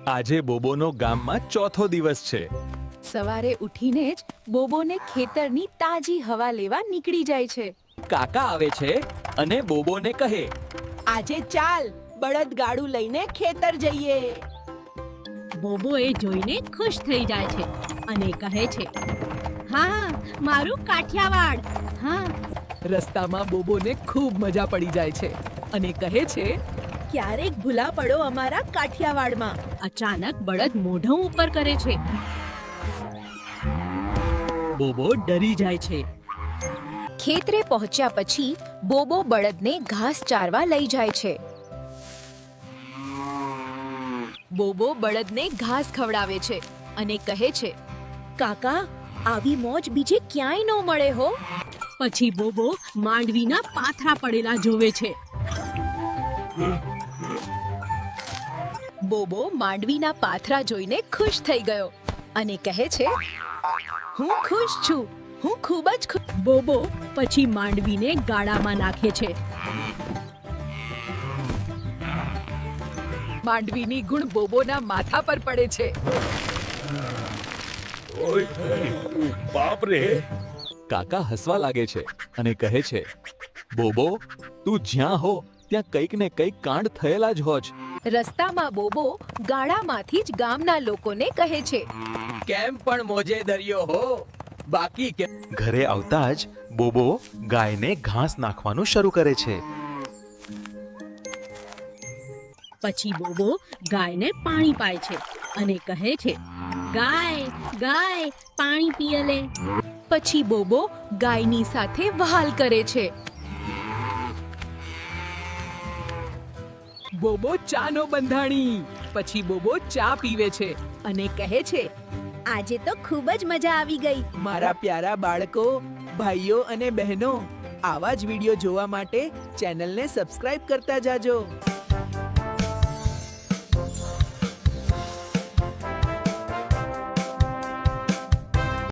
આજે બોબોનો ગામમાં ચોથો દિવસ છે. સવારે ઉઠીને જ બોબોને ખેતરની તાજી હવા લેવા નીકળી જાય છે. કાકા આવે છે અને બોબોને કહે, આજે ચાલ બળદગાડું લઈને ખેતર જઈએ. બોબો એ જોઈને ખુશ થઈ જાય છે અને કહે છે, હા મારું કાઠિયાવાડ. હા, રસ્તામાં બોબોને ખૂબ મજા પડી જાય છે અને કહે છે, ક્યારેક ભૂલા પડો અમારા કાઠિયાવાડમાં. અચાનક બળદ મોઢું ઉપર કરે છે. બોબો ડરી જાય છે. ખેતરે પહોંચ્યા પછી બોબો બળદને ઘાસ ચારવા લઈ જાય છે. બોબો બળદને ઘાસ ખવડાવે છે અને કહે છે, કાકા, આવી મોજ બીજે ક્યાંય ન મળે હો. પછી બોબો માંડવીના પાથરા પડેલા જોવે છે. બોબો માંડવીના પાથરા જોઈને ખુશ થઈ ગયો અને કહે છે, હું ખુશ છું, હું ખૂબ જ ખુશ. બોબો પછી માંડવીને ગાડામાં નાખે છે. માંડવીની ગુણ બોબોના માથા પર પડે છે. બાપ રે! કાકા હસવા લાગે છે અને કહે છે, બોબો, તું જ્યાં હો ત્યાં કંઈક ને કંઈક કાંડ થયેલા જ હોજ. રસ્તામાં બોબો ગાડામાંથી જ ગામના લોકોને કહે છે, કેમ પણ મોજે દરિયો હો, બાકી કે. ઘરે આવતા જ બોબો ગાયને ઘાસ નાખવાનું શરૂ કરે છે. પછી બોબો ગાયને પાણી પાય છે અને કહે છે, ગાય ગાય પાણી પીએ લે. પછી બોબો ગાયની સાથે વહાલ કરે છે. બોબો ચાનો બંધાણી. પછી બોબો ચા પીવે છે અને કહે છે, આજે તો ખૂબ જ મજા આવી ગઈ. મારા પ્યારા બાળકો, ભાઈઓ અને બહેનો, આવા જ વિડીયો જોવા માટે ચેનલને સબસ્ક્રાઇબ કરતા જાજો.